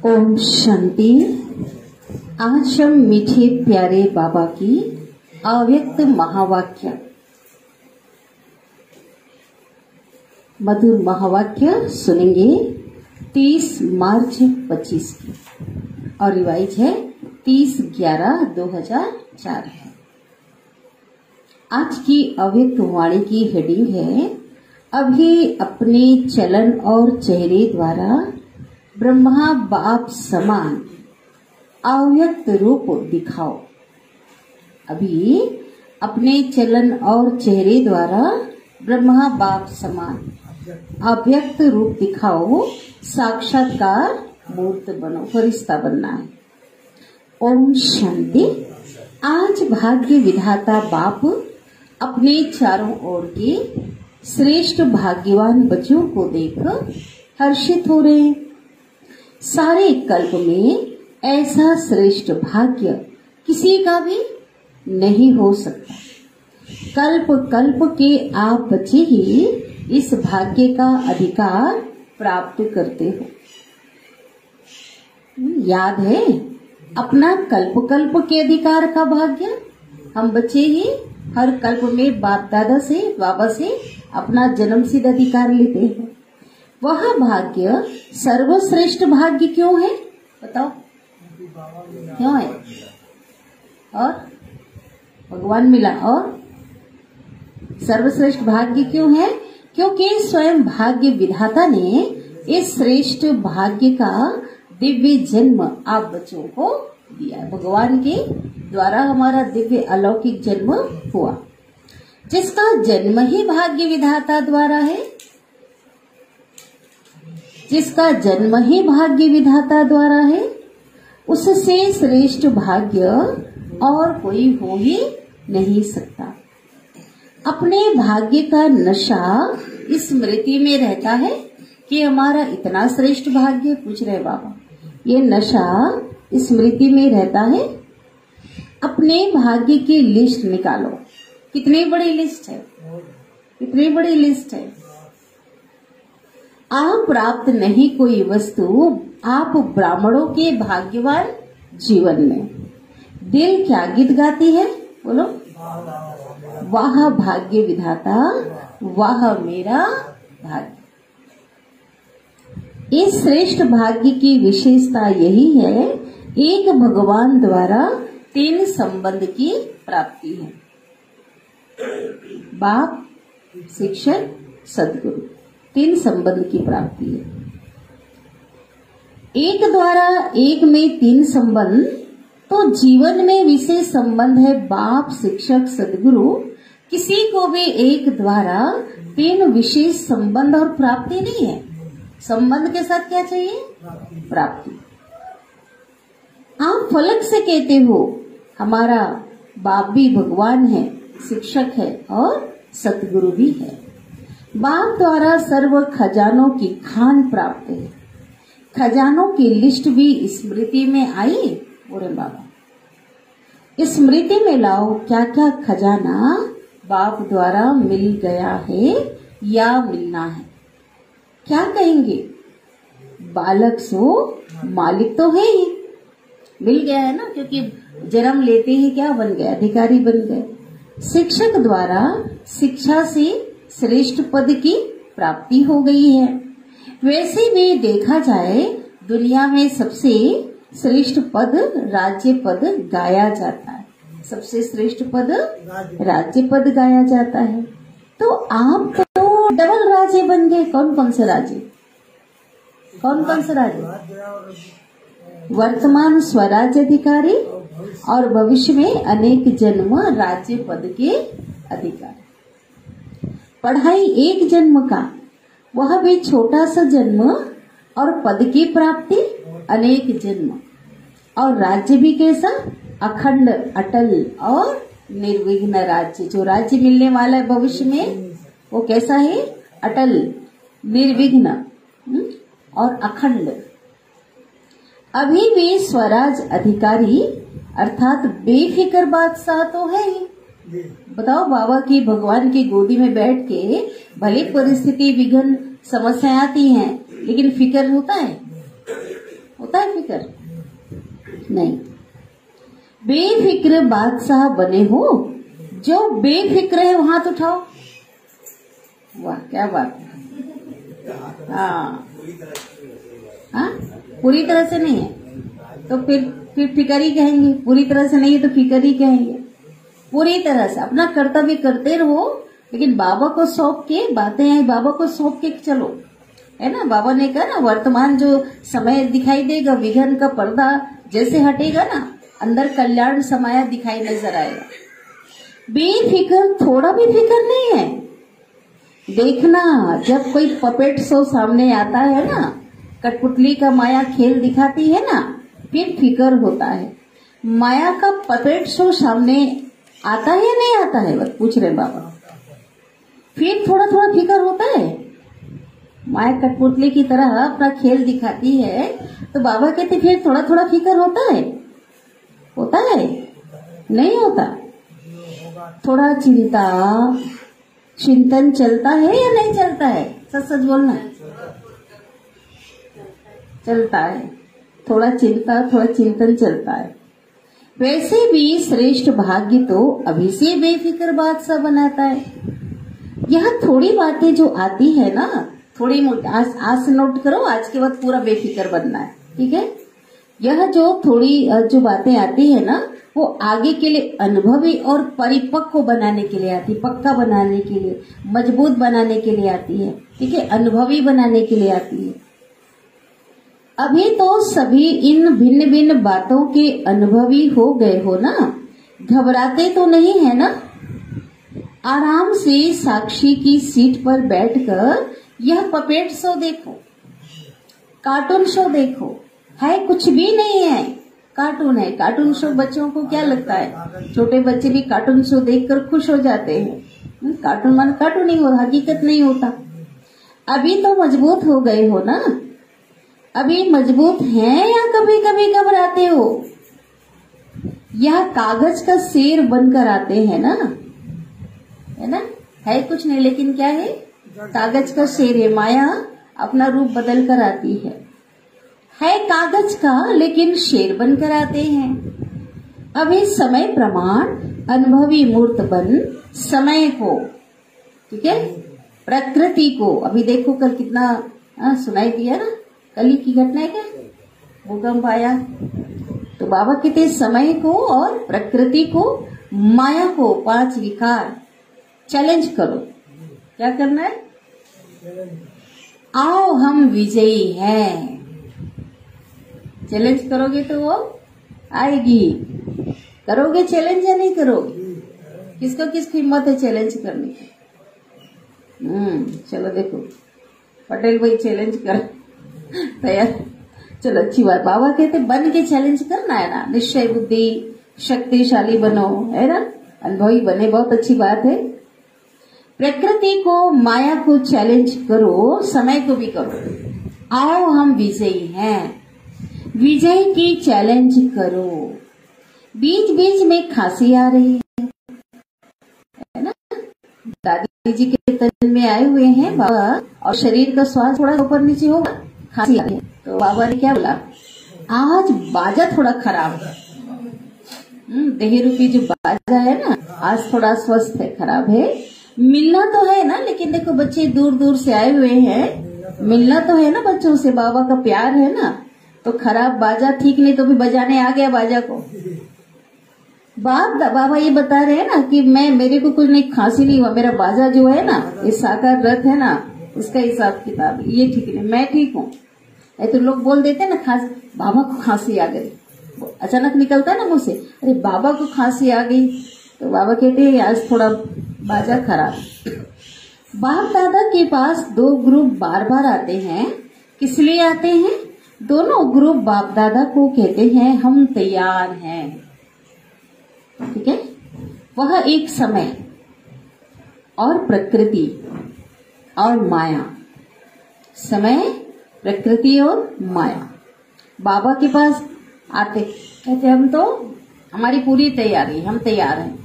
ओम शांति। आज हम मीठे प्यारे बाबा की अव्यक्त महावाक्य, मधुर महावाक्य सुनेंगे 30 मार्च 25 की, और रिवाइज है 30/11/2004 है। आज की अव्यक्त वाणी की हेडिंग है, अभी अपने चलन और चेहरे द्वारा ब्रह्मा बाप समान अव्यक्त रूप दिखाओ। अभी अपने चलन और चेहरे द्वारा ब्रह्मा बाप समान अव्यक्त रूप दिखाओ, साक्षात्कार मूर्त बनो, फरिश्ता बनना है। ओम शांति। आज भाग्य विधाता बाप अपने चारों ओर के श्रेष्ठ भाग्यवान बच्चों को देख हर्षित हो रहे हैं। सारे कल्प में ऐसा श्रेष्ठ भाग्य किसी का भी नहीं हो सकता। कल्प कल्प के आप बच्चे ही इस भाग्य का अधिकार प्राप्त करते हो। याद है अपना कल्प कल्प के अधिकार का भाग्य? हम बच्चे ही हर कल्प में बाप दादा से, बाबा से अपना जन्म सिद्ध अधिकार लेते हैं। वह भाग्य सर्वश्रेष्ठ भाग्य क्यों है? बताओ क्यों है? और भगवान मिला, और सर्वश्रेष्ठ भाग्य क्यों है? क्योंकि स्वयं भाग्य विधाता ने इस श्रेष्ठ भाग्य का दिव्य जन्म आप बच्चों को दिया। भगवान के द्वारा हमारा दिव्य अलौकिक जन्म हुआ, जिसका जन्म ही भाग्य विधाता द्वारा है, जिसका जन्म ही भाग्य विधाता द्वारा है। उससे श्रेष्ठ भाग्य और कोई हो ही नहीं सकता। अपने भाग्य का नशा स्मृति में रहता है कि हमारा इतना श्रेष्ठ भाग्य, पूछ रहे बाबा, ये नशा स्मृति में रहता है। अपने भाग्य की लिस्ट निकालो। कितनी बड़ी लिस्ट है, कितनी बड़ी लिस्ट है। आप प्राप्त नहीं कोई वस्तु, आप ब्राह्मणों के भाग्यवान जीवन में। दिल क्या गीत गाती है? बोलो, वाह भाग्य विधाता, वाह मेरा भाग्य। इस श्रेष्ठ भाग्य की विशेषता यही है, एक भगवान द्वारा 3 संबंध की प्राप्ति है। बाप, शिक्षक, सदगुरु, 3 संबंध की प्राप्ति है। एक द्वारा एक में 3 संबंध, तो जीवन में विशेष संबंध है बाप, शिक्षक, सदगुरु। किसी को भी एक द्वारा 3 विशेष संबंध और प्राप्ति नहीं है। संबंध के साथ क्या चाहिए? प्राप्ति। आप फलक से कहते हो हमारा बाप भी भगवान है, शिक्षक है और सतगुरु भी है। बाप द्वारा सर्व खजानों की खान प्राप्त है। खजानों की लिस्ट भी स्मृति में आई। बोले बाबा स्मृति में लाओ, क्या क्या खजाना बाप द्वारा मिल गया है या मिलना है। क्या कहेंगे? बालक सो मालिक तो है ही, मिल गया है ना, क्योंकि जन्म लेते ही क्या बन गए? अधिकारी बन गए। शिक्षक द्वारा शिक्षा से श्रेष्ठ पद की प्राप्ति हो गई है। वैसे भी देखा जाए दुनिया में सबसे श्रेष्ठ पद राज्य पद गाया जाता है। सबसे श्रेष्ठ पद राज्य पद गाया जाता है। तो आप तो डबल राज्य बन गए। कौन कौन से राज्य? कौन कौन से राज्य? वर्तमान स्वराज्य अधिकारी और भविष्य में अनेक जन्म राज्य पद के अधिकारी। पढ़ाई एक जन्म का, वह भी छोटा सा जन्म, और पद की प्राप्ति अनेक जन्म, और राज्य भी कैसा? अखंड, अटल और निर्विघ्न राज्य। जो राज्य मिलने वाला है भविष्य में वो कैसा है? अटल, निर्विघ्न और अखंड। अभी भी स्वराज अधिकारी अर्थात बेफिक्र बादशाह तो है ही, बताओ, बाबा की भगवान की गोदी में बैठ के भले परिस्थिति विघ्न समस्याएं आती हैं, लेकिन फिक्र होता है? होता है फिक्र? नहीं। बेफिक्र बादशाह बने हो, जो बेफिक्र है वहां तो उठाओ। वाह, क्या बात है। हाँ, पूरी तरह से नहीं है तो फिर फिक्र ही कहेंगे, पूरी तरह से नहीं है तो फिक्र ही कहेंगे। पूरी तरह से अपना कर्तव्य करते रहो, लेकिन बाबा को सौंप के, बातें हैं बाबा को सौंप के चलो, है ना। बाबा ने कहा ना, वर्तमान जो समय दिखाई देगा, विघ्न का पर्दा जैसे हटेगा ना, अंदर कल्याण समाया दिखाई नजर आएगा। बेफिक्र, थोड़ा भी फिक्र नहीं है। देखना, जब कोई पपेट शो सामने आता है ना, कठपुतली का माया खेल दिखाती है ना, फिर फिक्र होता है। माया का पपेट शो सामने आता है या नहीं आता है, बस पूछ रहे बाबा। फिर थोड़ा थोड़ा फिक्र होता है। माया कठपुतली की तरह अपना खेल दिखाती है, तो बाबा कहते फिर थोड़ा थोड़ा फिक्र होता है? होता है? नहीं होता। थोड़ा चिंतन चलता है या नहीं चलता है? सच सच बोलना। चलता है। थोड़ा चिंतन चलता है। वैसे भी श्रेष्ठ भाग्य तो अभी से बेफिक्र बादशाह बनाता है। यह थोड़ी बातें जो आती है ना, थोड़ी आज से नोट करो, आज के बाद पूरा बेफिक्र बनना है, ठीक है। यह जो थोड़ी जो बातें आती है ना, वो आगे के लिए अनुभवी और परिपक्व बनाने के लिए आती है, पक्का बनाने के लिए, मजबूत बनाने के लिए आती है, ठीक है, अनुभवी बनाने के लिए आती है। अभी तो सभी इन भिन्न भिन्न बातों के अनुभवी हो गए हो ना, घबराते तो नहीं है ना। आराम से साक्षी की सीट पर बैठकर यह पपेट शो देखो, कार्टून शो देखो। है कुछ भी नहीं है, कार्टून है। कार्टून शो बच्चों को क्या लगता है? छोटे बच्चे भी कार्टून शो देखकर खुश हो जाते हैं। कार्टून मान कार्टून ही हो, हकीकत नहीं होता। अभी तो मजबूत हो गए हो ना, अभी मजबूत हैं या कभी कभी घबराते हो? यह कागज का शेर बनकर आते हैं ना, है ना। है कुछ नहीं, लेकिन क्या है? कागज का शेर है। माया अपना रूप बदल कर आती है कागज का, लेकिन शेर बनकर आते हैं। अभी समय प्रमाण अनुभवी मूर्त बन समय को, ठीक है, प्रकृति को। अभी देखो कल कितना सुनाई दिया ना, कल की घटना है क्या, भूकंप आया। तो बाबा कहते समय को और प्रकृति को, माया को, 5 विकार चैलेंज करो। क्या करना है? आओ हम विजयी हैं। चैलेंज करोगे तो वो आएगी। करोगे चैलेंज या नहीं करोगे? किसको हिम्मत है चैलेंज करने की? चलो देखो, पटेल भाई चैलेंज कर तैयार। चलो अच्छी बात। बाबा कहते बन के चैलेंज करना है ना, निश्चय बुद्धि शक्तिशाली बनो, है ना, अनुभवी बने, बहुत अच्छी बात है। प्रकृति को, माया को चैलेंज करो, समय को भी करो। आओ हम विजयी हैं, विजय की चैलेंज करो। बीच बीच में खांसी आ रही है ना, दादी जी के तन में आए हुए हैं बाबा, और शरीर का स्वास्थ्य थोड़ा ऊपर नीचे होगा, खांसी आ रही है। तो बाबा ने क्या बोला, आज बाजा थोड़ा खराब है। देह रूपी जो बाजा है ना, आज थोड़ा स्वस्थ है, खराब है। मिलना तो है ना, लेकिन देखो बच्चे दूर दूर से आए हुए हैं, मिलना तो है ना बच्चों से, बाबा का प्यार है ना। तो खराब बाजा ठीक नहीं तो भी बजाने आ गया बाजा को। बाबा ये बता रहे हैं ना कि मेरे को कुछ नहीं, खांसी नहीं हुआ, मेरा बाजा जो है ना, ये साकार रथ है ना, उसका हिसाब किताब ये ठीक नहीं, मैं ठीक हूँ। तो लोग बोल देते हैं ना, खांसी, बाबा को खांसी आ गई, अचानक निकलता है ना मुझसे, अरे बाबा को खांसी आ गई। तो बाबा कहते हैं आज थोड़ा बाजा खराब। बाप दादा के पास 2 ग्रुप बार बार आते हैं। किस लिए आते हैं? दोनों ग्रुप बाप दादा को कहते हैं हम तैयार हैं, ठीक है। वह एक समय और प्रकृति और माया, समय, प्रकृति और माया। बाबा के पास आते कहते हम तो, हमारी पूरी तैयारी, हम तैयार हैं।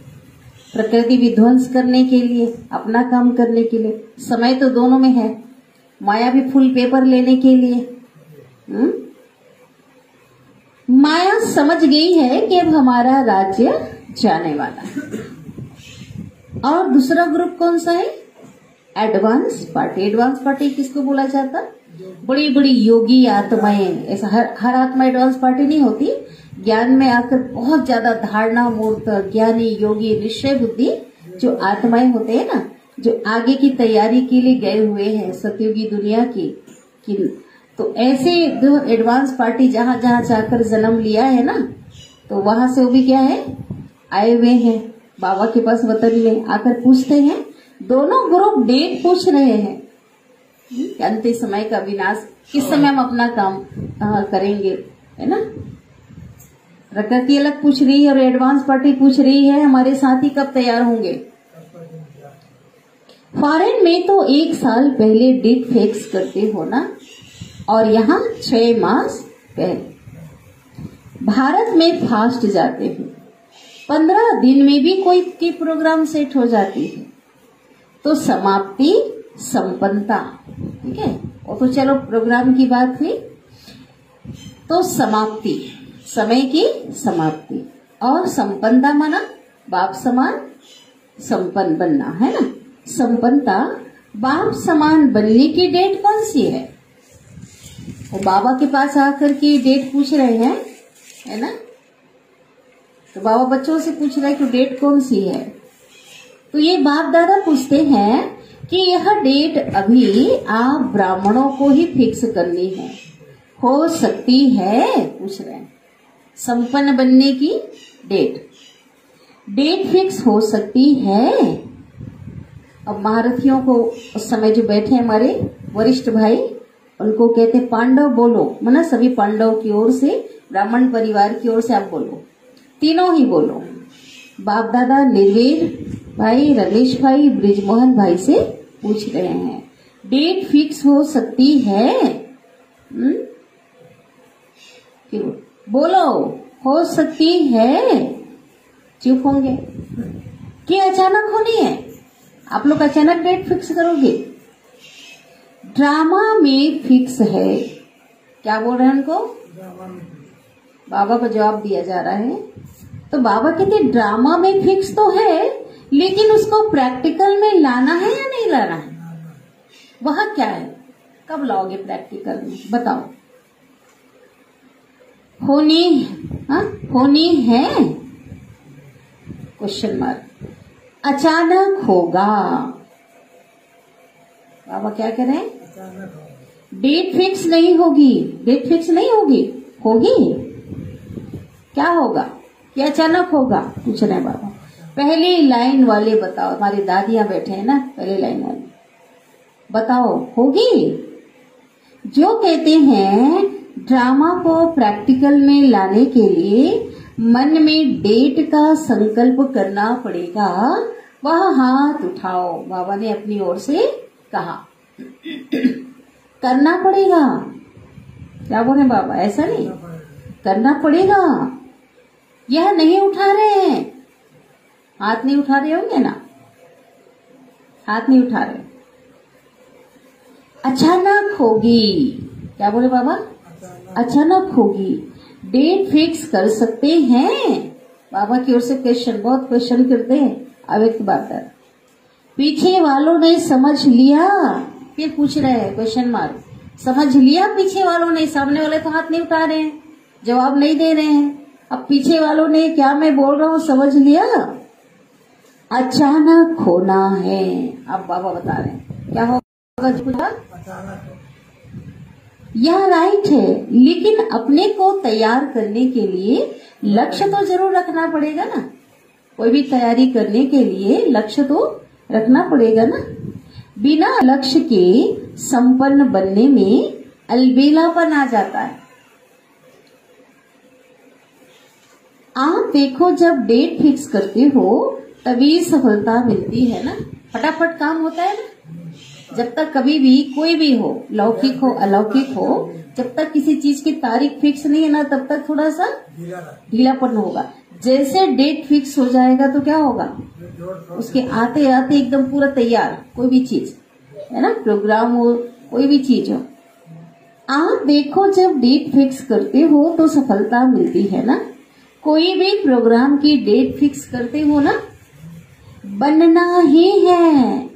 प्रकृति विध्वंस करने के लिए, अपना काम करने के लिए। समय तो दोनों में है। माया भी फुल पेपर लेने के लिए। माया समझ गई है कि अब हमारा राज्य जाने वाला है। और दूसरा ग्रुप कौन सा है? Advance party. एडवांस पार्टी किसको बोला जाता? बड़ी बड़ी योगी आत्माएं। ऐसा हर आत्मा एडवांस पार्टी नहीं होती। ज्ञान में आकर बहुत ज्यादा धारणा मूर्त, ज्ञानी, योगी, निश्चय बुद्धि जो आत्माएं होते हैं ना, जो आगे की तैयारी के लिए गए हुए हैं सतयुगी दुनिया की। तो ऐसे जो एडवांस पार्टी जहां जहां जाकर जन्म लिया है ना, तो वहां से वो भी क्या है, आए हुए हैं बाबा के पास वतन में। आकर पूछते हैं, दोनों ग्रुप डेट पूछ रहे हैं कि अंतिम समय का विनाश किस समय हम अपना काम करेंगे, है ना। प्रकृति अलग पूछ रही है और एडवांस पार्टी पूछ रही है हमारे साथी कब तैयार होंगे। फॉरेन में तो 1 साल पहले डेट फिक्स करते हो ना, और यहाँ 6 मास पहले। भारत में फास्ट जाते हैं, 15 दिन में भी कोई की प्रोग्राम सेट हो जाती है। तो समाप्ति संपन्नता, ठीक है, और तो चलो प्रोग्राम की बात हुई। तो समाप्ति, समय की समाप्ति, और संपन्नता माना बाप समान संपन्न बनना, है ना। संपन्नता, बाप समान बनने की डेट कौन सी है? वो बाबा के पास आकर के डेट पूछ रहे हैं, है ना। तो बाबा बच्चों से पूछ रहे हैं कि डेट कौन सी है। तो ये बाप दादा पूछते हैं कि यह डेट अभी आप ब्राह्मणों को ही फिक्स करनी है, हो सकती है, पूछ रहे हैं, संपन्न बनने की डेट फिक्स हो सकती है। अब महारथियों को उस समय जो बैठे हमारे वरिष्ठ भाई, उनको कहते पांडव बोलो, माना सभी पांडव की ओर से, ब्राह्मण परिवार की ओर से आप बोलो, तीनों ही बोलो। बाप दादा निर्वीर भाई, रमेश भाई, ब्रिजमोहन भाई से पूछ रहे हैं, डेट फिक्स हो सकती है? क्यों बोलो, हो सकती है। चुप होंगे कि अचानक होनी है? आप लोग अचानक डेट फिक्स करोगे? ड्रामा में फिक्स है। क्या बोल रहे हैं उनको? बाबा को जवाब दिया जा रहा है। तो बाबा कहते ड्रामा में फिक्स तो है, लेकिन उसको प्रैक्टिकल में लाना है या नहीं लाना है? वह क्या है, कब लाओगे प्रैक्टिकल में, बताओ। होनी है, क्वेश्चन मार्क। अचानक होगा। बाबा क्या कह रहे हैं? डेट फिक्स नहीं होगी। डेट फिक्स नहीं होगी, होगी। क्या होगा? क्या अचानक होगा, पूछ रहे हैं बाबा। पहली लाइन वाले बताओ, हमारी दादियां बैठे हैं ना, पहली लाइन वाले बताओ, होगी? जो कहते हैं ड्रामा को प्रैक्टिकल में लाने के लिए मन में डेट का संकल्प करना पड़ेगा, वह हाथ उठाओ। बाबा ने अपनी ओर से कहा करना पड़ेगा। क्या बोले बाबा? ऐसा नहीं, करना पड़ेगा। यह नहीं उठा रहे हैं, हाथ नहीं उठा रहे होंगे ना, हाथ नहीं उठा रहे। अचानक होगी। क्या बोले बाबा? अचानक होगी। डेट फिक्स कर सकते हैं? बाबा की ओर से क्वेश्चन, बहुत क्वेश्चन करते हैं अव्यक्त बात। पीछे वालों ने समझ लिया, फिर पूछ रहे हैं क्वेश्चन मार्क। समझ लिया पीछे वालों ने? सामने वाले तो हाथ नहीं उठा रहे हैं, जवाब नहीं दे रहे हैं। अब पीछे वालों ने, क्या मैं बोल रहा हूँ, समझ लिया? अचानक होना है। अब बाबा बता रहे हैं क्या होगा। यह राइट है, लेकिन अपने को तैयार करने के लिए लक्ष्य तो जरूर रखना पड़ेगा ना। कोई भी तैयारी करने के लिए लक्ष्य तो रखना पड़ेगा ना। बिना लक्ष्य के संपन्न बनने में अलबेलापन आ जाता है। आप देखो, जब डेट फिक्स करते हो तभी सफलता मिलती है ना, फटाफट काम होता है ना। जब तक कभी भी कोई भी हो, लौकिक हो अलौकिक हो, जब तक किसी चीज की तारीख फिक्स नहीं है ना, तब तक थोड़ा सा ढीलापन होगा। जैसे डेट फिक्स हो जाएगा तो क्या होगा, उसके आते आते एकदम पूरा तैयार, कोई भी चीज है ना, प्रोग्राम हो, कोई भी चीज हो। आप देखो जब डेट फिक्स करते हो तो सफलता मिलती है ना। कोई भी प्रोग्राम की डेट फिक्स करते हो ना, बनना ही है,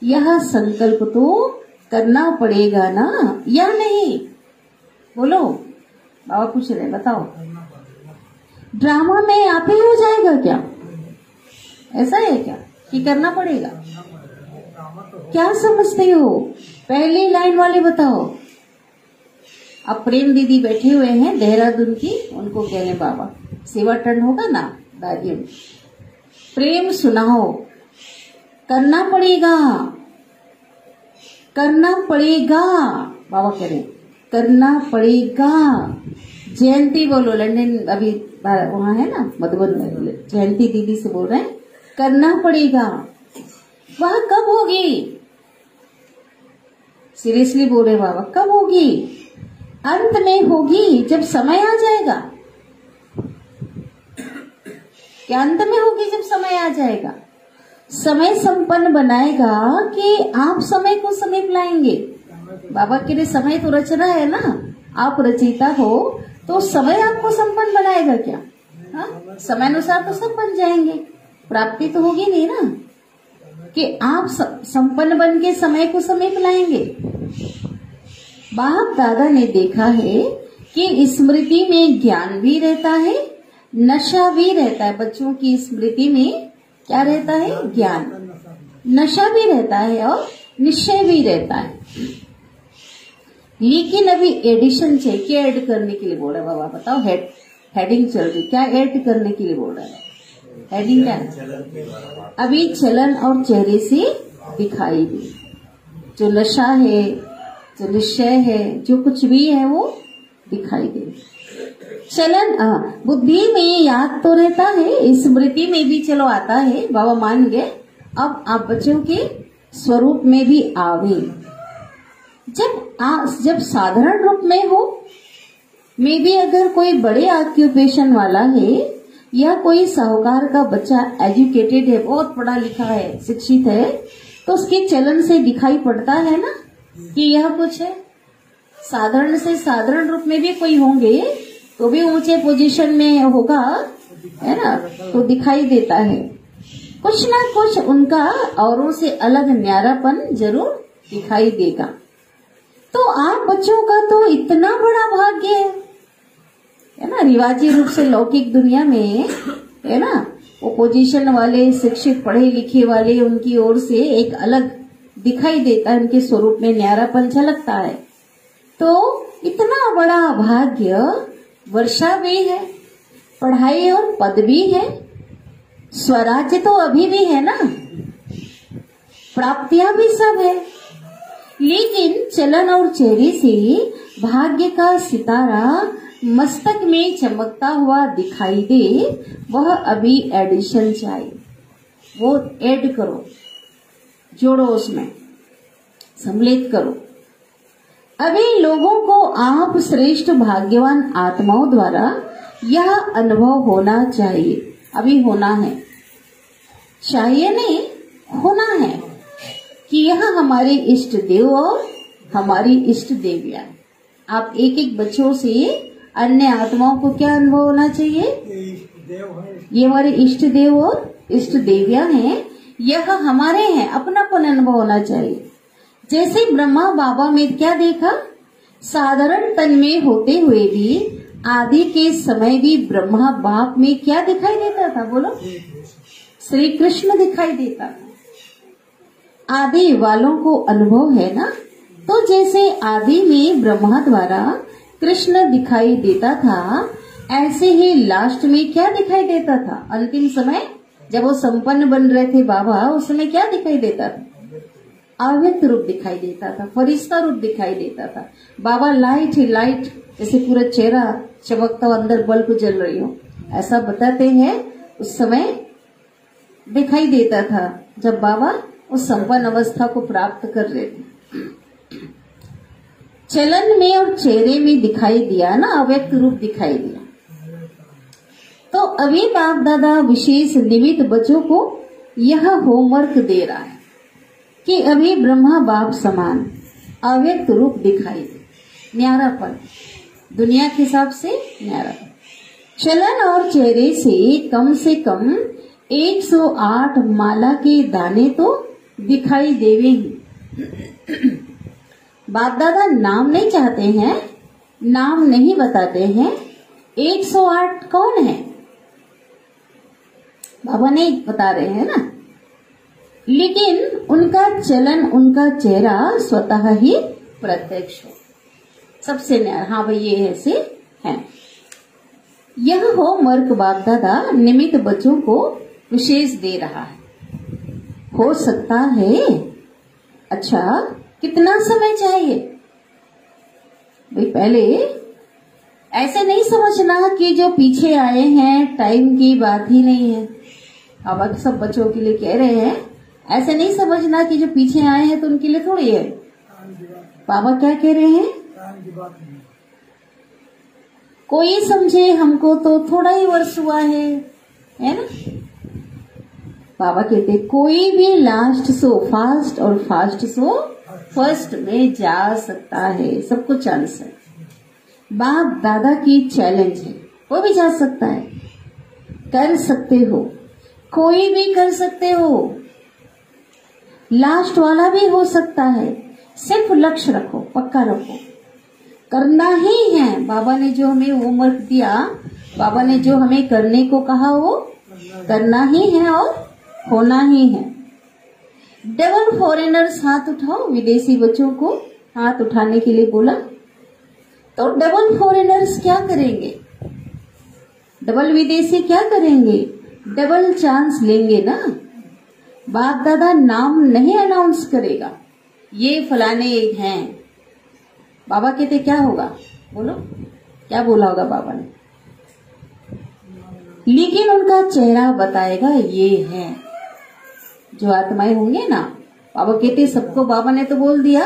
यह संकल्प तो करना पड़ेगा ना, या नहीं? बोलो, बाबा पूछ रहे, बताओ। ड्रामा में आप ही हो जाएगा क्या? ऐसा है क्या कि करना पड़ेगा? क्या समझते हो? पहली लाइन वाले बताओ। अब प्रेम दीदी बैठे हुए हैं देहरादून की, उनको कह रहे बाबा सेवा टर्न होगा ना दादी, प्रेम सुनाओ। करना पड़ेगा, करना पड़ेगा, बाबा कह रहे करना पड़ेगा। जयंती बोलो, लंदन अभी वहां है ना मधुबन में, जयंती दीदी से बोल रहे हैं करना पड़ेगा। वह कब होगी? सीरियसली बोल रहे बाबा, कब होगी? अंत में होगी, जब समय आ जाएगा। क्या अंत में होगी? जब समय आ जाएगा। समय संपन्न बनाएगा कि आप समय को समीप लाएंगे। बाबा के लिए समय तो रचना है ना, आप रचयिता हो तो समय आपको संपन्न बनाएगा क्या? हाँ, समय अनुसार तो सब बन जाएंगे, प्राप्ति तो होगी नहीं ना कि आप संपन्न बन के समय को समीप लाएंगे। बाप दादा ने देखा है कि स्मृति में ज्ञान भी रहता है, नशा भी रहता है। बच्चों की स्मृति में क्या रहता है? ज्ञान, नशा भी रहता है और निश्चय भी रहता है। लेकिन अभी एडिशन चाहिए। क्या ऐड करने के लिए बोल रहा है बाबा? बताओ। हेडिंग चल रही, क्या ऐड करने के लिए बोल रहा है? हेडिंग क्या? अभी चलन और चेहरे से दिखाई दे। जो नशा है, जो निश्चय है, जो कुछ भी है वो दिखाई दे। चलन बुद्धि में याद तो रहता है, स्मृति में भी चलो आता है, बाबा मान गए। अब आप बच्चों के स्वरूप में भी आवे। जब साधारण रूप में हो, में भी अगर कोई बड़े ऑक्यूपेशन वाला है या कोई साहूकार का बच्चा एजुकेटेड है, बहुत पढ़ा लिखा है, शिक्षित है, तो उसके चलन से दिखाई पड़ता है ना कि यह कुछ है। साधारण से साधारण रूप में भी कोई होंगे तो भी ऊंचे पोजीशन में होगा, है ना, तो दिखाई देता है। कुछ ना कुछ उनका औरों से अलग न्यारापन जरूर दिखाई देगा। तो आप बच्चों का तो इतना बड़ा भाग्य है ना, रिवाजी रूप से लौकिक दुनिया में, है ना, वो पोजीशन वाले, शिक्षित पढ़े लिखे वाले, उनकी ओर से एक अलग दिखाई देता है, उनके स्वरूप में न्यारापन झलकता है। तो इतना बड़ा भाग्य, वर्षा भी है, पढ़ाई और पद भी है, स्वराज्य तो अभी भी है ना, प्राप्तियां भी सब है। लेकिन चलन और चेहरे से भाग्य का सितारा मस्तक में चमकता हुआ दिखाई दे, वह अभी एडिशन चाहिए। वो ऐड करो, जोड़ो, उसमें सम्मिलित करो। अभी लोगों को आप श्रेष्ठ भाग्यवान आत्माओं द्वारा यह अनुभव होना चाहिए। अभी होना है, चाहिए नहीं, होना है कि यह हमारे इष्ट देव और हमारी इष्ट देवियां। आप एक एक बच्चों से अन्य आत्माओं को क्या अनुभव होना चाहिए? ये हमारे इष्ट देव और इष्ट देवियां हैं, यह हमारे हैं, अपनापन अनुभव होना चाहिए। जैसे ब्रह्मा बाबा में क्या देखा? साधारण तन में होते हुए भी आदि के समय भी ब्रह्मा बाप में क्या दिखाई देता था? बोलो, श्री कृष्ण दिखाई देता था। आदि वालों को अनुभव है ना, तो जैसे आदि में ब्रह्मा द्वारा कृष्ण दिखाई देता था, ऐसे ही लास्ट में क्या दिखाई देता था? अंतिम समय जब वो संपन्न बन रहे थे बाबा, उस समय क्या दिखाई देता था? अव्यक्त रूप दिखाई देता था, फरिश्ता रूप दिखाई देता था। बाबा लाइट ही लाइट, जैसे पूरा चेहरा चमकता हो, अंदर बल्ब जल रही हो, ऐसा बताते हैं। उस समय दिखाई देता था जब बाबा उस संपन्न अवस्था को प्राप्त कर रहे थे। चलन में और चेहरे में दिखाई दिया ना, अव्यक्त रूप दिखाई दिया। तो अभी बाप दादा विशेष निमित्त बच्चों को यह होमवर्क दे रहा है कि अभी ब्रह्मा बाप समान अव्यक्त रूप दिखाई दे, न्यारापन, दुनिया के हिसाब से न्यारापन। चलन और चेहरे से कम 108 माला के दाने तो दिखाई देवे ही। बाप दादा नाम नहीं चाहते हैं, नाम नहीं बताते हैं। 108 कौन है बाबा नहीं बता रहे हैं ना, लेकिन उनका चलन, उनका चेहरा स्वतः ही प्रत्यक्ष हो, सबसे न्यारा। हाँ भाई ये ऐसे है। यह होमवर्क बाप दादा निमित्त बच्चों को विशेष दे रहा है। हो सकता है, अच्छा कितना समय चाहिए भाई? पहले ऐसे नहीं समझना कि जो पीछे आए हैं टाइम की बात ही नहीं है। अब आप सब बच्चों के लिए कह रहे हैं, ऐसे नहीं समझना कि जो पीछे आए हैं तो उनके लिए थोड़ी है। बाबा क्या कह रहे हैं? कोई समझे हमको तो थोड़ा ही वर्ष हुआ है ना। बाबा कहते कोई भी लास्ट सो फास्ट और फास्ट सो फर्स्ट में जा सकता है, सबको चांस है। बाप दादा की चैलेंज है, वो भी जा सकता है, कर सकते हो, कोई भी कर सकते हो, लास्ट वाला भी हो सकता है। सिर्फ लक्ष्य रखो, पक्का रखो, करना ही है। बाबा ने जो हमें होमवर्क दिया, बाबा ने जो हमें करने को कहा वो करना ही है और होना ही है। डबल फॉरेनर्स हाथ उठाओ, विदेशी बच्चों को हाथ उठाने के लिए बोला। तो डबल फॉरेनर्स क्या करेंगे? डबल विदेशी क्या करेंगे? डबल चांस लेंगे ना। बाप दादा नाम नहीं अनाउंस करेगा, ये फलाने हैं। बाबा कहते क्या होगा? बोलो क्या बोला होगा बाबा ने? लेकिन उनका चेहरा बताएगा ये है। जो आत्माएं होंगे ना, बाबा कहते सबको बाबा ने तो बोल दिया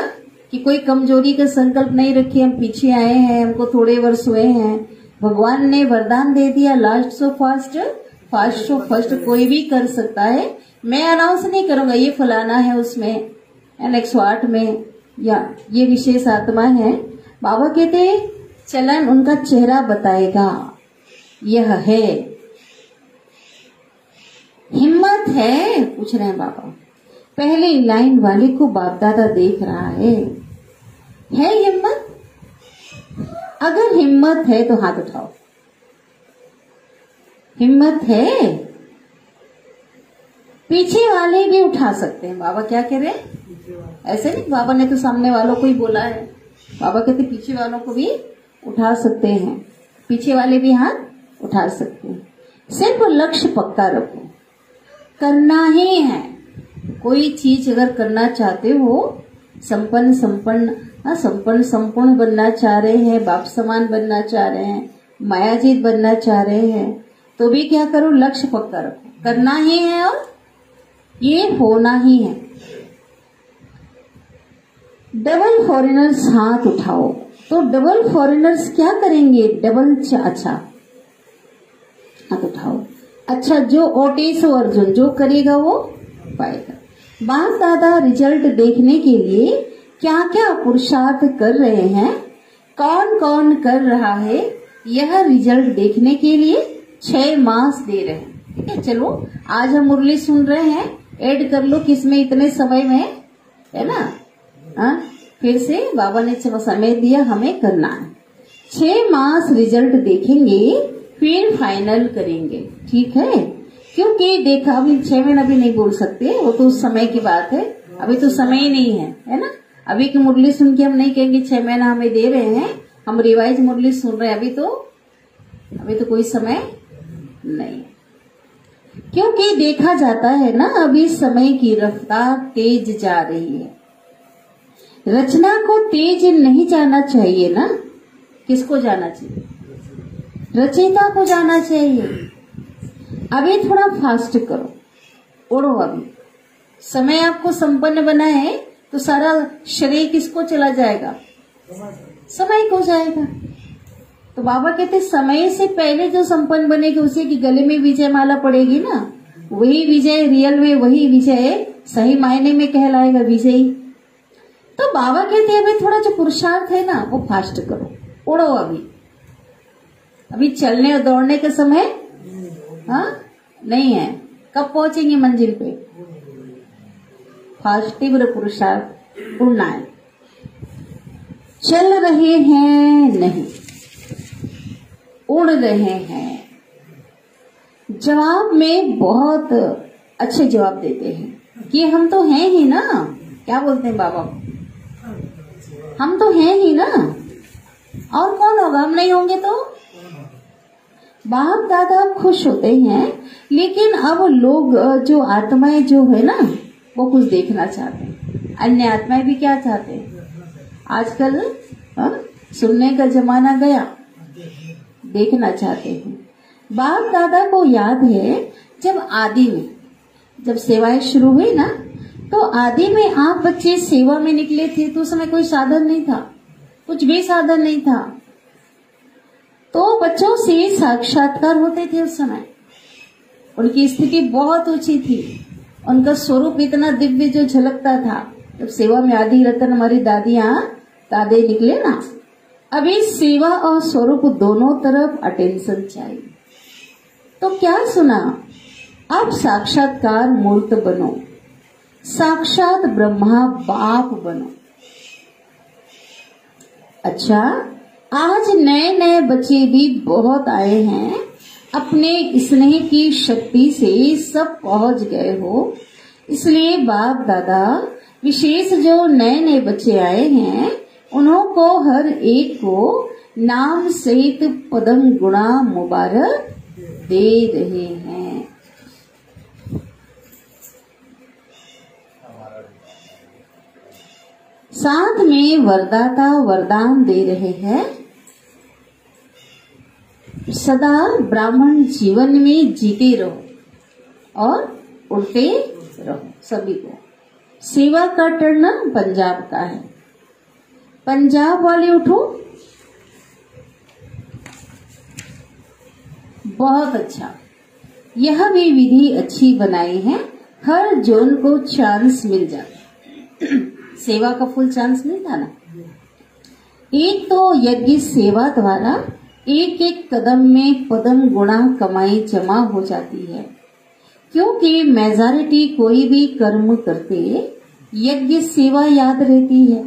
कि कोई कमजोरी का संकल्प नहीं रखिए, हम पीछे आए हैं, हमको थोड़े वर्ष हुए हैं। भगवान ने वरदान दे दिया, last so fast, fast so first, कोई भी कर सकता है। मैं अनाउंस नहीं करूंगा ये फलाना है उसमें 108 में, या ये विशेष आत्मा है। बाबा कहते चलन उनका चेहरा बताएगा यह है। हिम्मत है? पूछ रहे हैं बाबा। पहले लाइन वाले को बाप दादा देख रहा है हिम्मत? अगर हिम्मत है तो हाथ उठाओ। हिम्मत है? पीछे वाले भी उठा सकते हैं। बाबा क्या कह रहे हैं? ऐसे नहीं, बाबा ने तो सामने वालों को ही बोला है। बाबा कहते पीछे वालों को भी उठा सकते हैं, पीछे वाले भी हाथ उठा सकते हैं। सिर्फ लक्ष्य पक्का रखो, करना ही है। कोई चीज अगर करना चाहते हो, संपूर्ण बनना चाह रहे हैं, बाप समान बनना चाह रहे हैं, मायाजीत बनना चाह रहे हैं, तो भी क्या करो? लक्ष्य पक्का रखो, करना ही है और ये होना ही है। डबल फॉरेनर्स हाथ उठाओ। तो डबल फॉरेनर्स क्या करेंगे? डबल चाचा हाथ उठाओ। अच्छा, जो ओटेसो अर्जुन जो करेगा वो पाएगा। बाप दादा रिजल्ट देखने के लिए क्या क्या पुरुषार्थ कर रहे हैं, कौन कौन कर रहा है, यह रिजल्ट देखने के लिए 6 मास दे रहे हैं। ठीक है, चलो आज हम मुरली सुन रहे हैं, ऐड कर लो किसमें इतने समय में, है ना। फिर से बाबा ने समय दिया हमें करना है। 6 मास रिजल्ट देखेंगे, फिर फाइनल करेंगे। ठीक है, क्योंकि देखा अभी 6 महीना भी नहीं बोल सकते, वो तो उस समय की बात है। अभी तो समय ही नहीं है ना। अभी की मुरली सुन के हम नहीं कहेंगे 6 महीना हमें दे रहे हैं, हम रिवाइज मुरली सुन रहे हैं। अभी तो कोई समय नहीं, क्योंकि देखा जाता है ना अभी समय की रफ्तार तेज जा रही है। रचना को तेज नहीं जाना चाहिए ना। किसको जाना चाहिए? रचयिता को जाना चाहिए। अभी थोड़ा फास्ट करो, ओढ़ो। अभी समय आपको संपन्न बना है तो सारा श्रेय किसको चला जाएगा? समय को जाएगा। तो बाबा कहते समय से पहले जो संपन्न बनेगी उसी के गले में विजय माला पड़ेगी ना, वही विजय रियल में, वही विजय सही मायने में कहलाएगा विजयी। तो बाबा कहते हैं भाई थोड़ा जो पुरुषार्थ है ना वो फास्ट करो, उड़ो। अभी चलने और दौड़ने का समय नहीं है। कब पहुंचेंगे मंजिल पे? फास्ट तीव्र पुरुषार्थ उड़ना है। चल रहे हैं नहीं, उड़ रहे हैं। जवाब में बहुत अच्छे जवाब देते हैं कि हम तो हैं ही ना। क्या बोलते हैं बाबा? हम तो हैं ही ना, और कौन होगा? हम नहीं होंगे तो? बाप दादा खुश होते हैं, लेकिन अब लोग जो आत्माएं जो है ना वो कुछ देखना चाहते हैं। अन्य आत्माएं भी क्या चाहते हैं? आजकल सुनने का जमाना गया, देखना चाहते हैं। बाप दादा को याद है जब आदि में जब सेवाएं शुरू हुई ना, तो आदि में आप बच्चे सेवा में निकले थे तो उस समय कोई साधन नहीं था, कुछ भी साधन नहीं था। तो बच्चों से साक्षात्कार होते थे उस समय। उनकी स्थिति बहुत ऊंची थी, उनका स्वरूप इतना दिव्य जो झलकता था। जब सेवा में आदि रतन हमारी दादियां दादे निकले ना, अभी सेवा और स्वरूप दोनों तरफ अटेंशन चाहिए। तो क्या सुना? अब साक्षात्कार मूर्त बनो, साक्षात ब्रह्मा बाप बनो। अच्छा, आज नए नए बच्चे भी बहुत आए हैं, अपने स्नेह की शक्ति से सब पहुंच गए हो। इसलिए बाप दादा विशेष जो नए नए बच्चे आए हैं उन्हों को हर एक को नाम सहित पदम गुणा मुबारक दे रहे हैं। साथ में वरदाता वरदान दे रहे हैं। सदा ब्राह्मण जीवन में जीते रहो और उड़ते रहो। सभी को सेवा का टर्न पंजाब का है। पंजाब वाले उठो। बहुत अच्छा, यह भी विधि अच्छी बनाई है। हर जोन को चांस मिल जाता, सेवा का फुल चांस मिलता ना। एक तो यज्ञ सेवा द्वारा एक एक कदम में पदम गुणा कमाई जमा हो जाती है, क्योंकि मेजॉरिटी कोई भी कर्म करते यज्ञ सेवा याद रहती है,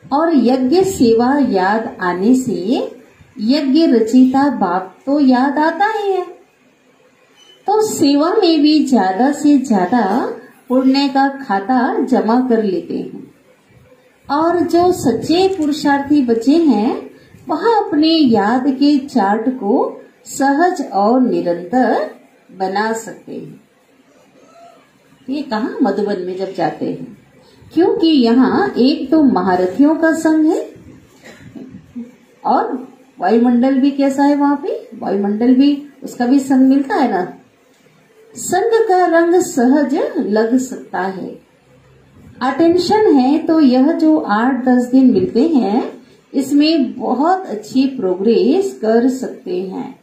और यज्ञ सेवा याद आने से यज्ञ रचिता बाप तो याद आता ही है। तो सेवा में भी ज्यादा से ज्यादा पुण्य का खाता जमा कर लेते हैं, और जो सच्चे पुरुषार्थी बचे हैं वह अपने याद के चार्ट को सहज और निरंतर बना सकते हैं। ये कहाँ? मधुबन में जब जाते हैं, क्योंकि यहाँ एक तो महारथियों का संघ है, और वायुमंडल भी कैसा है वहां पे? वायुमंडल भी उसका भी संग मिलता है ना। संग का रंग सहज लग सकता है। अटेंशन है तो यह जो 8-10 दिन मिलते हैं इसमें बहुत अच्छी प्रोग्रेस कर सकते हैं।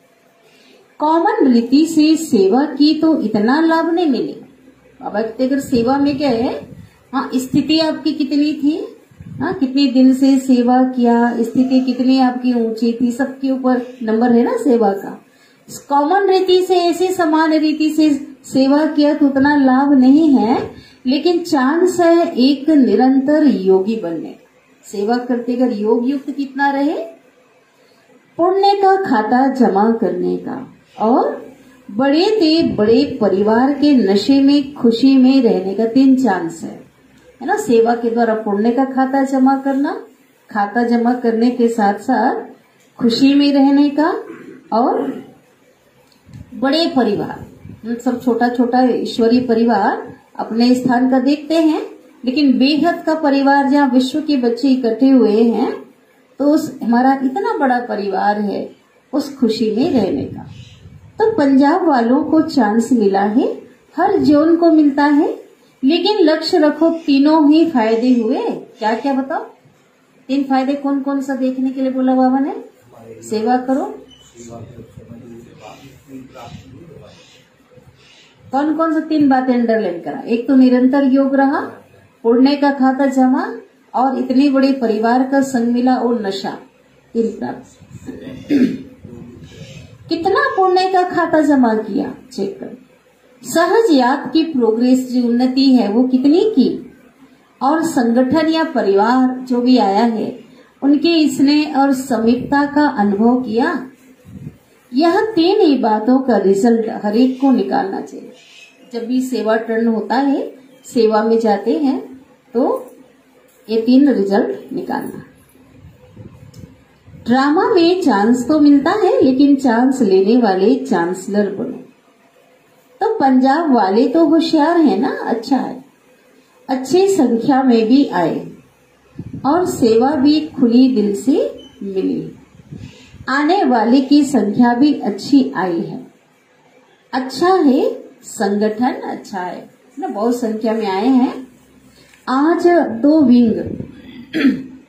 कॉमन रीति से सेवा की तो इतना लाभ नहीं मिलेगा। बाबा कहते अगर सेवा में क्या है, हाँ स्थिति आपकी कितनी थी, हाँ कितने दिन से सेवा किया, स्थिति कितनी आपकी ऊंची थी, सबके ऊपर नंबर है ना सेवा का। कॉमन रीति से ऐसे समान रीति से सेवा किया तो उतना लाभ नहीं है, लेकिन चांस है एक निरंतर योगी बनने। सेवा करते अगर योग युक्त कितना रहे, पुण्य का खाता जमा करने का, और बड़े से बड़े परिवार के नशे में खुशी में रहने का 3 चांस है ना। सेवा के द्वारा पुण्य का खाता जमा करना, खाता जमा करने के साथ साथ खुशी में रहने का, और बड़े परिवार सब छोटा छोटा ईश्वरीय परिवार अपने स्थान का देखते हैं, लेकिन बेहद का परिवार जहाँ विश्व के बच्चे इकट्ठे हुए हैं तो उस हमारा इतना बड़ा परिवार है, उस खुशी में रहने का। तो पंजाब वालों को चांस मिला है, हर जोन को मिलता है, लेकिन लक्ष्य रखो तीनों ही फायदे हुए। क्या क्या बताओ? 3 फायदे कौन कौन सा देखने के लिए बोला बाबा ने? सेवा करो। कौन कौन सा 3 बातें अंडरलाइन करा? एक तो निरंतर योग रहा, पुण्य का खाता जमा, और इतने बड़े परिवार का संग मिला और नशा 3 प्राप्त। कितना पुण्य का खाता जमा किया चेक कर। सहज याद की प्रोग्रेस जो उन्नति है वो कितनी की, और संगठन या परिवार जो भी आया है उनके स्नेह और समीपता का अनुभव किया। यह 3 ही बातों का रिजल्ट हर एक को निकालना चाहिए। जब भी सेवा टर्न होता है, सेवा में जाते हैं, तो ये 3 रिजल्ट निकालना। ड्रामा में चांस तो मिलता है, लेकिन चांस लेने वाले चांसलर बनो। तो पंजाब वाले तो होशियार है ना, अच्छा है, अच्छी संख्या में भी आए और सेवा भी खुली दिल से मिली। आने वाले की संख्या भी अच्छी आई है। अच्छा है, संगठन अच्छा है ना, बहुत संख्या में आए हैं। आज 2 विंग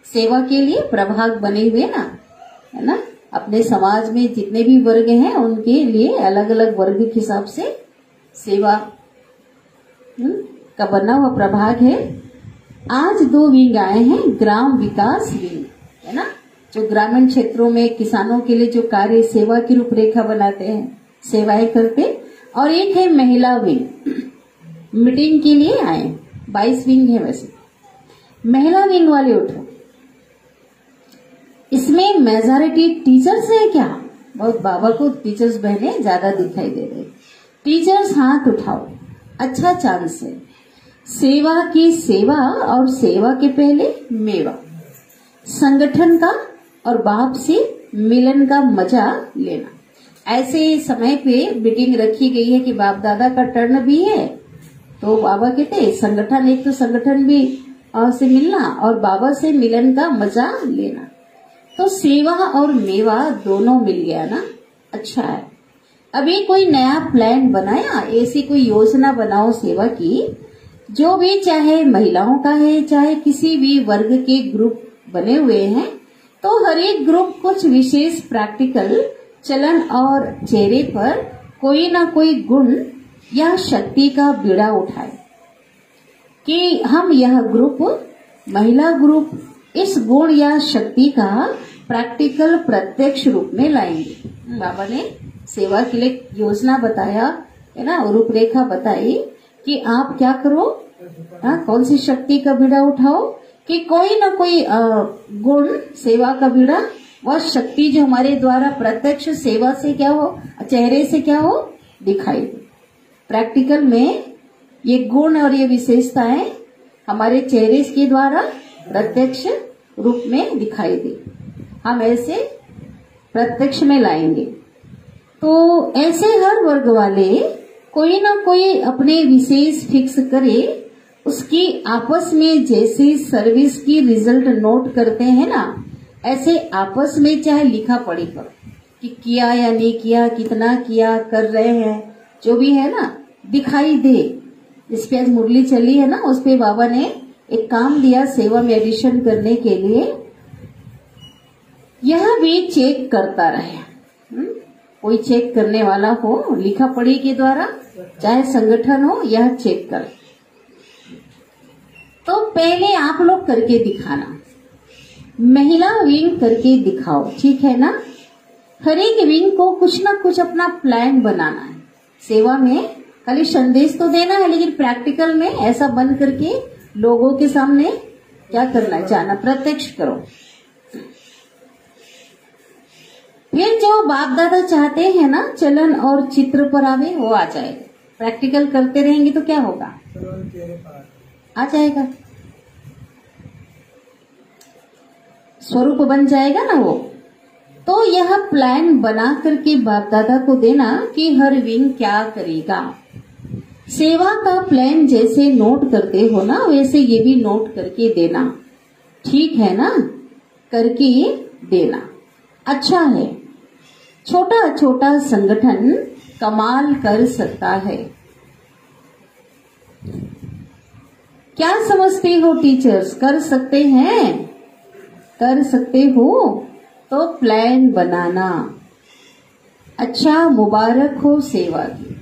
सेवा के लिए प्रभाग बने हुए ना, है ना। अपने समाज में जितने भी वर्ग हैं उनके लिए अलग अलग वर्ग के हिसाब से सेवा का बना हुआ प्रभाग है। आज 2 विंग आए हैं, ग्राम विकास विंग, है ना, जो ग्रामीण क्षेत्रों में किसानों के लिए जो कार्य सेवा की रूपरेखा बनाते हैं, सेवाएं करते, और एक है महिला विंग, मीटिंग के लिए आए। 22 विंग है वैसे। महिला विंग वाले उठो। इसमें मेजॉरिटी टीचर्स है क्या? बहुत बाबा को टीचर्स बहने ज्यादा दिखाई दे रहे। टीचर्स हाथ उठाओ, अच्छा चांस है। सेवा की सेवा, और सेवा के पहले मेवा, संगठन का और बाप से मिलन का मजा लेना। ऐसे समय पे मीटिंग रखी गई है कि बाप दादा का टर्न भी है, तो बाबा कहते संगठन, एक तो संगठन भी से मिलना और बाबा से मिलन का मजा लेना। तो सेवा और मेवा दोनों मिल गया ना, अच्छा है। अभी कोई नया प्लान बनाया, ऐसी कोई योजना बनाओ सेवा की, जो भी, चाहे महिलाओं का है चाहे किसी भी वर्ग के ग्रुप बने हुए हैं, तो हर एक ग्रुप कुछ विशेष प्रैक्टिकल चलन और चेहरे पर कोई ना कोई गुण या शक्ति का बीड़ा उठाए कि हम यह ग्रुप, महिला ग्रुप, इस गुण या शक्ति का प्रैक्टिकल प्रत्यक्ष रूप में लाएंगे। बाबा ने सेवा के लिए योजना बताया है ना, रूपरेखा बताई कि आप क्या करो, कौन सी शक्ति का बीड़ा उठाओ कि कोई ना कोई गुण, सेवा का बीड़ा, वह शक्ति जो हमारे द्वारा प्रत्यक्ष सेवा से क्या हो, चेहरे से क्या हो, दिखाई दे। प्रैक्टिकल में ये गुण और ये विशेषताएं हमारे चेहरे के द्वारा प्रत्यक्ष रूप में दिखाई दे, हम ऐसे प्रत्यक्ष में लाएंगे। तो ऐसे हर वर्ग वाले कोई ना कोई अपने विशेष फिक्स करे, उसकी आपस में जैसे सर्विस की रिजल्ट नोट करते हैं ना, ऐसे आपस में चाहे लिखा पढ़ी करो कि किया या नहीं किया, कितना किया, कर रहे हैं, जो भी है ना, दिखाई दे। जिस पे आज मुरली चली है ना, उस पे बाबा ने एक काम दिया सेवा में एडिशन करने के लिए, यह भी चेक करता रहे। कोई चेक करने वाला हो, लिखा पढ़ी के द्वारा, चाहे संगठन हो, यह चेक करे। तो पहले आप लोग करके दिखाना, महिला विंग करके दिखाओ, ठीक है ना। हर एक विंग को कुछ ना कुछ अपना प्लान बनाना है। सेवा में खाली संदेश तो देना है, लेकिन प्रैक्टिकल में ऐसा बन करके लोगों के सामने क्या करना है, जाना, प्रत्यक्ष करो। फिर जो बाप दादा चाहते हैं ना, चलन और चित्र पर आवे, वो आ जाएगा। प्रैक्टिकल करते रहेंगे तो क्या होगा, आ जाएगा, स्वरूप बन जाएगा ना वो। तो यह प्लान बना करके बाप दादा को देना कि हर विंग क्या करेगा। सेवा का प्लान जैसे नोट करते हो ना, वैसे ये भी नोट करके देना, ठीक है ना, करके देना। अच्छा है, छोटा छोटा संगठन कमाल कर सकता है। क्या समझते हो टीचर्स, कर सकते हैं, कर सकते हो? तो प्लान बनाना। अच्छा, मुबारक हो सेवा की।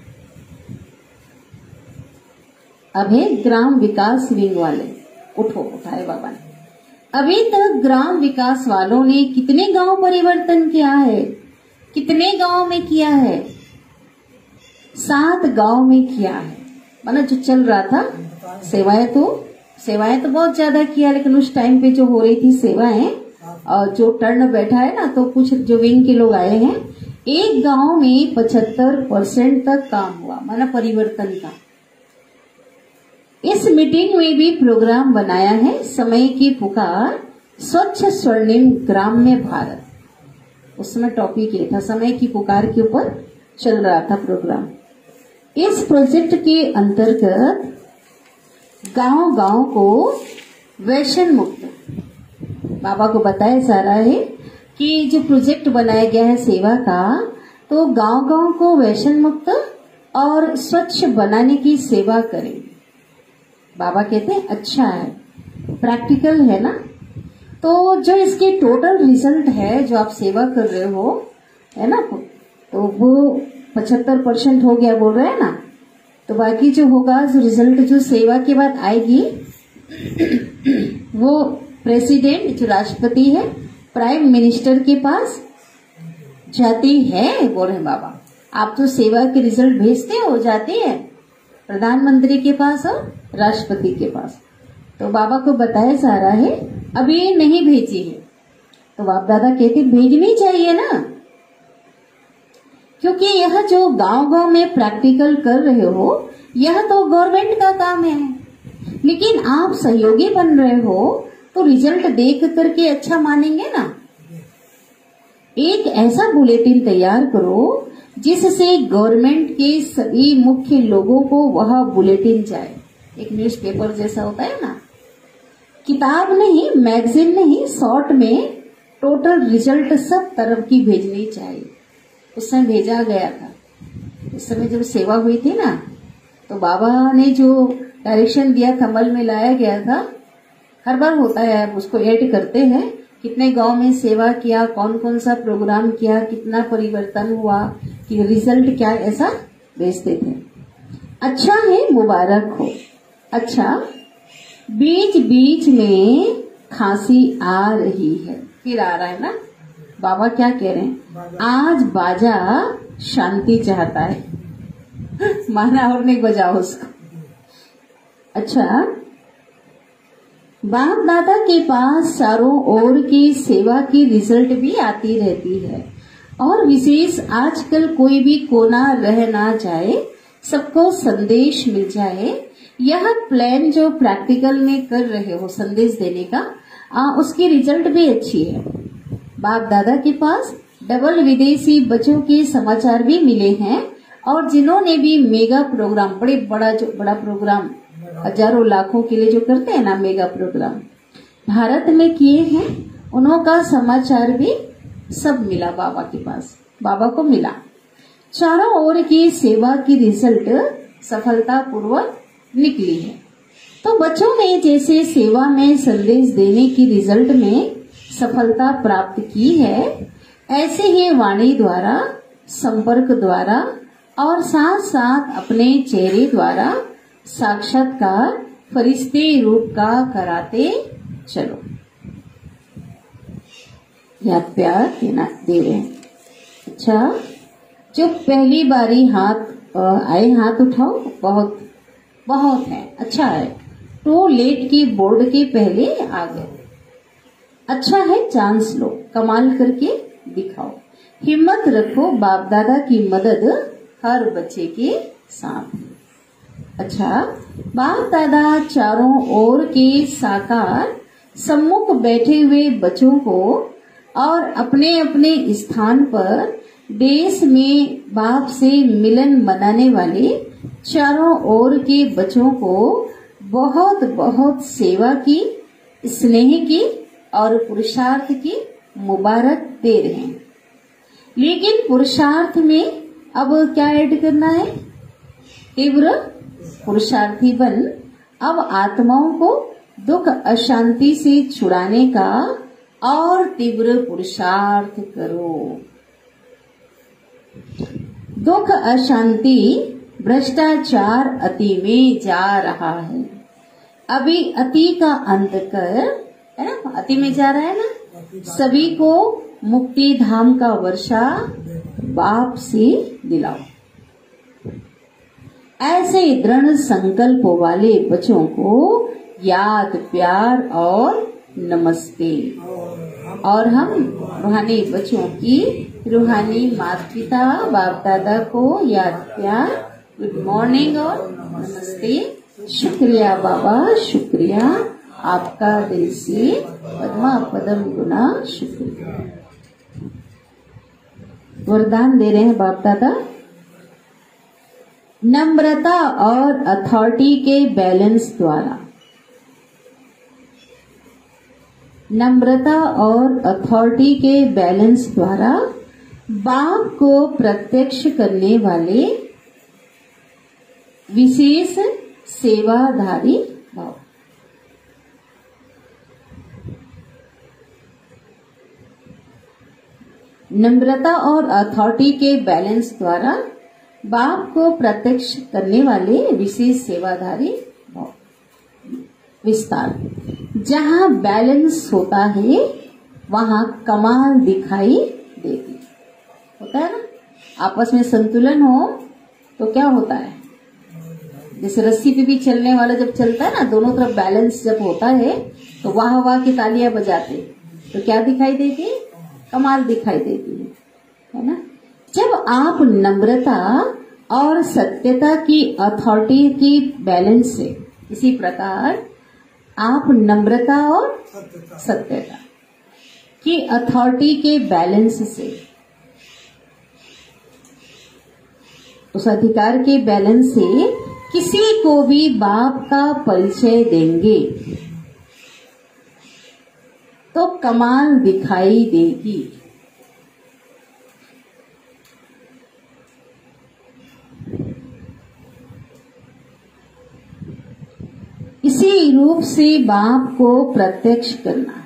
अब है ग्राम विकास विंग वाले, उठो, उठाए बाबा ने। अभी तक ग्राम विकास वालों ने कितने गांव परिवर्तन किया है? कितने गांव में किया है? 7 गांव में किया है। मतलब जो चल रहा था सेवाएं तो बहुत ज्यादा किया, लेकिन उस टाइम पे जो हो रही थी सेवाएं, और जो टर्न बैठा है ना, तो कुछ जो विंग के लोग आए हैं, एक गांव में 75% तक काम हुआ, माना परिवर्तन का। इस मीटिंग में भी प्रोग्राम बनाया है, समय की पुकार, स्वच्छ स्वर्णिम ग्राम्य भारत। उसमें टॉपिक ये था, समय की पुकार के ऊपर चल रहा था प्रोग्राम। इस प्रोजेक्ट के अंतर्गत गांव गांव को व्यसन मुक्त, बाबा को बताया जा रहा है कि जो प्रोजेक्ट बनाया गया है सेवा का, तो गांव गांव को व्यसन मुक्त और स्वच्छ बनाने की सेवा करें। बाबा कहते हैं अच्छा है, प्रैक्टिकल है ना। तो जो इसके टोटल रिजल्ट है, जो आप सेवा कर रहे हो, है ना, तो वो 75% हो गया बोल रहे हैं ना। तो बाकी जो होगा, जो रिजल्ट जो सेवा के बाद आएगी, वो प्रेसिडेंट जो राष्ट्रपति है, प्राइम मिनिस्टर के पास जाती है, बोल रहे बाबा। आप तो सेवा के रिजल्ट भेजते हो, जाती है प्रधानमंत्री के पास और राष्ट्रपति के पास। तो बाबा को बताया जा रहा है अभी नहीं भेजी है। तो बाप दादा कहते भेजनी चाहिए ना, क्योंकि यह जो गांव गांव में प्रैक्टिकल कर रहे हो, यह तो गवर्नमेंट का काम है, लेकिन आप सहयोगी बन रहे हो, तो रिजल्ट देख करके अच्छा मानेंगे ना। एक ऐसा बुलेटिन तैयार करो जिससे गवर्नमेंट के सभी मुख्य लोगों को वह बुलेटिन जाए। एक न्यूज़पेपर जैसा होता है ना, किताब नहीं, मैगजीन नहीं, शॉर्ट में टोटल रिजल्ट सब तरफ की भेजनी चाहिए। उस समय भेजा गया था, उस समय जब सेवा हुई थी ना, तो बाबा ने जो डायरेक्शन दिया था, अमल में लाया गया था। हर बार होता है, आप उसको ऐड करते हैं, कितने गांव में सेवा किया, कौन कौन सा प्रोग्राम किया, कितना परिवर्तन हुआ, कि रिजल्ट क्या, ऐसा भेजते थे। अच्छा है, मुबारक हो। अच्छा, बीच बीच में खांसी आ रही है, फिर आ रहा है ना। बाबा क्या कह रहे हैं, आज बाजा शांति चाहता है, माना और नहीं बजाओ उसको। अच्छा, बाप दादा के पास चारों ओर की सेवा की रिजल्ट भी आती रहती है, और विशेष आजकल कोई भी कोना रह ना जाए, सबको संदेश मिल जाए। यह प्लान जो प्रैक्टिकल में कर रहे हो संदेश देने का, उसकी रिजल्ट भी अच्छी है। बाप दादा के पास डबल विदेशी बच्चों के समाचार भी मिले हैं, और जिन्होंने भी मेगा प्रोग्राम, बड़ा प्रोग्राम हजारों लाखों के लिए जो करते हैं ना, मेगा प्रोग्राम भारत में किए हैं, उनका समाचार भी सब मिला बाबा के पास, बाबा को मिला। चारों ओर की सेवा की रिजल्ट सफलता पूर्वक निकली है। तो बच्चों ने जैसे सेवा में संदेश देने की रिजल्ट में सफलता प्राप्त की है, ऐसे ही वाणी द्वारा, संपर्क द्वारा और साथ साथ अपने चेहरे द्वारा साक्षात्कार फरिश्ते रूप का कराते चलो। याद प्यार देना दे रहे हैं। अच्छा, जो पहली बारी हाथ आए, हाथ उठाओ, बहुत बहुत है, अच्छा है। तो लेट की बोर्ड के पहले आ गए, अच्छा है, चांस लो, कमाल करके दिखाओ, हिम्मत रखो, बाप दादा की मदद हर बच्चे के साथ। अच्छा, बाप दादा चारों ओर के साकार सम्मुख बैठे हुए बच्चों को और अपने अपने स्थान पर देश में बाप से मिलन मनाने वाले चारों ओर के बच्चों को बहुत बहुत सेवा की, स्नेह की और पुरुषार्थ की मुबारक दे रहे हैं। लेकिन पुरुषार्थ में अब क्या ऐड करना है, तीव्र पुरुषार्थी बन अब आत्माओं को दुख अशांति से छुड़ाने का और तीव्र पुरुषार्थ करो। दुख, अशांति, भ्रष्टाचार अति में जा रहा है। अभी अति का अंत कर, है ना, अति में जा रहा है ना। सभी को मुक्ति धाम का वर्षा बाप से दिलाओ। ऐसे दृढ़ संकल्प वाले बच्चों को याद, प्यार और नमस्ते। और हम रूहानी बच्चों की रूहानी माता पिता बाप दादा को याद, प्यार, गुड मॉर्निंग और नमस्ते। शुक्रिया बाबा, शुक्रिया आपका दिल से पद्मा पदम गुना शुक्रिया। वरदान दे रहे हैं बाप दादा। नम्रता और अथॉरिटी के बैलेंस द्वारा, नम्रता और अथॉरिटी के बैलेंस द्वारा बाप को प्रत्यक्ष करने वाले विशेष सेवाधारी भाव। नम्रता और अथॉरिटी के बैलेंस द्वारा बाप को प्रत्यक्ष करने वाले विशेष सेवाधारी भाव। विस्तार। जहाँ बैलेंस होता है वहाँ कमाल दिखाई देती होता है ना। आपस में संतुलन हो तो क्या होता है, जैसे रस्सी पे भी चलने वाला जब चलता है ना, दोनों तरफ बैलेंस जब होता है तो वाह वाह की तालियां बजाते तो क्या दिखाई देती, कमाल दिखाई देती है ना। जब आप नम्रता और सत्यता की अथॉरिटी की बैलेंस से, इसी प्रकार आप नम्रता और सत्यता की अथॉरिटी के बैलेंस से, उस अधिकार के बैलेंस से किसी को भी बाप का परिचय देंगे तो कमाल दिखाई देगी। इसी रूप से बाप को प्रत्यक्ष करना।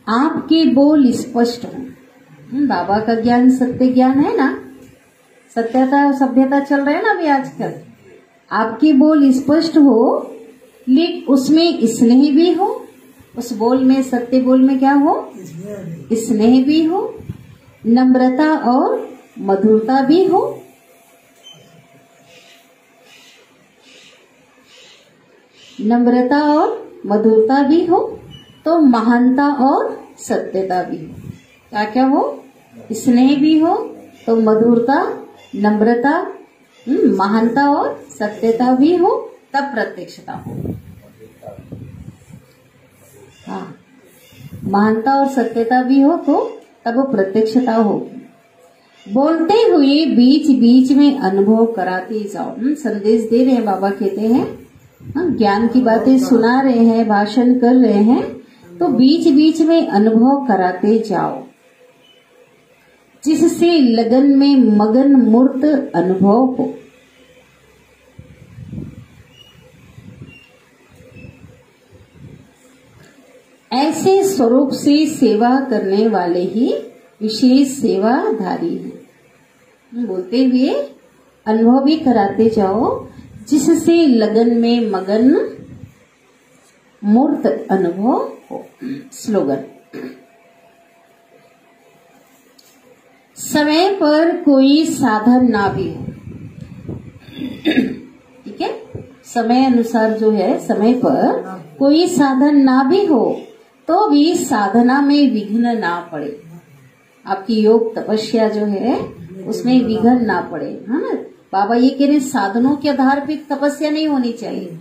आपके बोल स्पष्ट हो। बाबा का ज्ञान सत्य ज्ञान है ना, सत्यता सभ्यता चल रहा है ना अभी आजकल। आपके बोल स्पष्ट हो, लेकिन उसमें स्नेह भी हो, उस बोल में, सत्य बोल में क्या हो, स्नेह भी हो, नम्रता और मधुरता भी हो, नम्रता और मधुरता भी हो, तो महानता और सत्यता भी हो। क्या क्या हो, स्नेह भी हो, तो मधुरता, नम्रता, महानता और सत्यता भी हो, तब प्रत्यक्षता हो। हाँ, महानता और सत्यता भी हो तो तब वो प्रत्यक्षता होगी। बोलते हुए बीच बीच में अनुभव कराते जाओ। संदेश दे रहे हैं बाबा, कहते हैं ज्ञान की बातें सुना रहे हैं, भाषण कर रहे हैं, तो बीच बीच में अनुभव कराते जाओ, जिससे लगन में मगन मूर्त अनुभव हो। ऐसे स्वरूप से सेवा करने वाले ही विशेष सेवाधारी हैं। बोलते हुए अनुभव भी कराते जाओ, जिससे लगन में मगन मूर्त अनुभव हो। स्लोगन। समय पर कोई साधन ना भी हो, ठीक है, समय अनुसार जो है, समय पर कोई साधन ना भी हो तो भी साधना में विघ्न ना पड़े। आपकी योग तपस्या जो है उसमें विघ्न ना पड़े, है ना। बाबा ये कह रहे साधनों के आधार पे तपस्या नहीं होनी चाहिए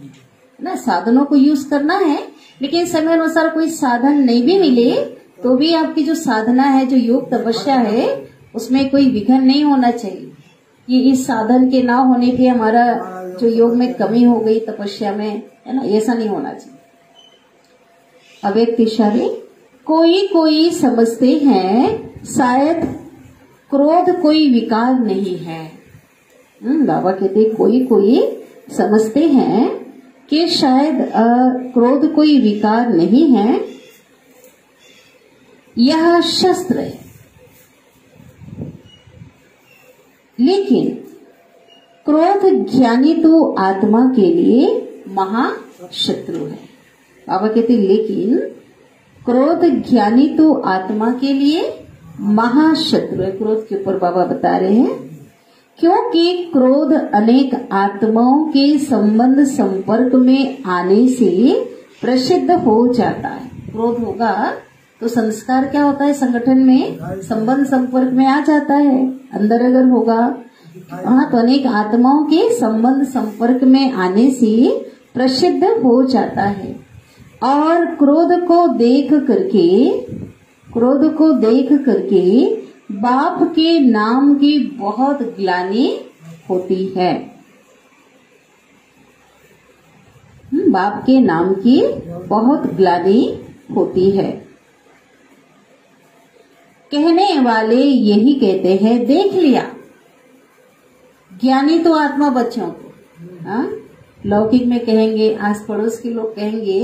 ना, साधनों को यूज करना है, लेकिन समय अनुसार कोई साधन नहीं भी मिले तो भी आपकी जो साधना है, जो योग तपस्या है, उसमें कोई विघ्न नहीं होना चाहिए। ये इस साधन के ना होने पे हमारा जो योग में कमी हो गई, तपस्या में, है ना, ऐसा नहीं होना चाहिए। अव्यक्त इशारे। कोई कोई समझते हैं शायद क्रोध कोई विकार नहीं है। बाबा कहते कोई कोई समझते हैं कि शायद क्रोध कोई विकार नहीं है, यह शस्त्र है। लेकिन क्रोध ज्ञानी तो आत्मा के लिए महाशत्रु है। बाबा कहते लेकिन क्रोध ज्ञानी तो आत्मा के लिए महाशत्रु है। क्रोध के ऊपर बाबा बता रहे हैं क्योंकि क्रोध अनेक आत्माओं के संबंध संपर्क में आने से प्रसिद्ध हो जाता है। क्रोध होगा तो संस्कार क्या होता है, संगठन में संबंध संपर्क में आ जाता है। अंदर अगर होगा तो अनेक आत्माओं के संबंध संपर्क में आने से प्रसिद्ध हो जाता है। और क्रोध को देख करके बाप के नाम की बहुत ग्लानि होती है। बाप के नाम की बहुत ग्लानि होती है। कहने वाले यही कहते हैं, देख लिया। ज्ञानी तो आत्मा बच्चों को लौकिक में कहेंगे, आस पड़ोस के लोग कहेंगे,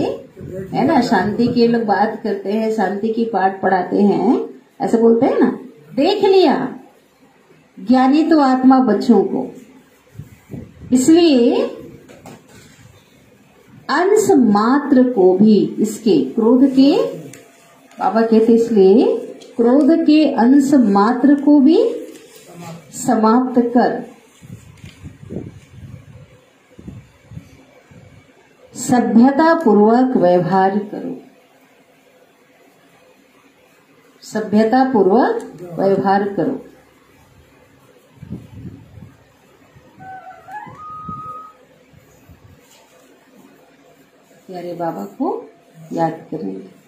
है ना, शांति के लोग बात करते हैं, शांति की पाठ पढ़ाते हैं, ऐसे बोलते हैं ना, देख लिया। ज्ञानी तो आत्मा बच्चों को, इसलिए अंश मात्र को भी इसके क्रोध के, बाबा कहते इसलिए क्रोध के अंश मात्र को भी समाप्त कर सभ्यता पूर्वक व्यवहार करो। सभ्यता पूर्वक व्यवहार करो। प्यारे बाबा को याद करेंगे।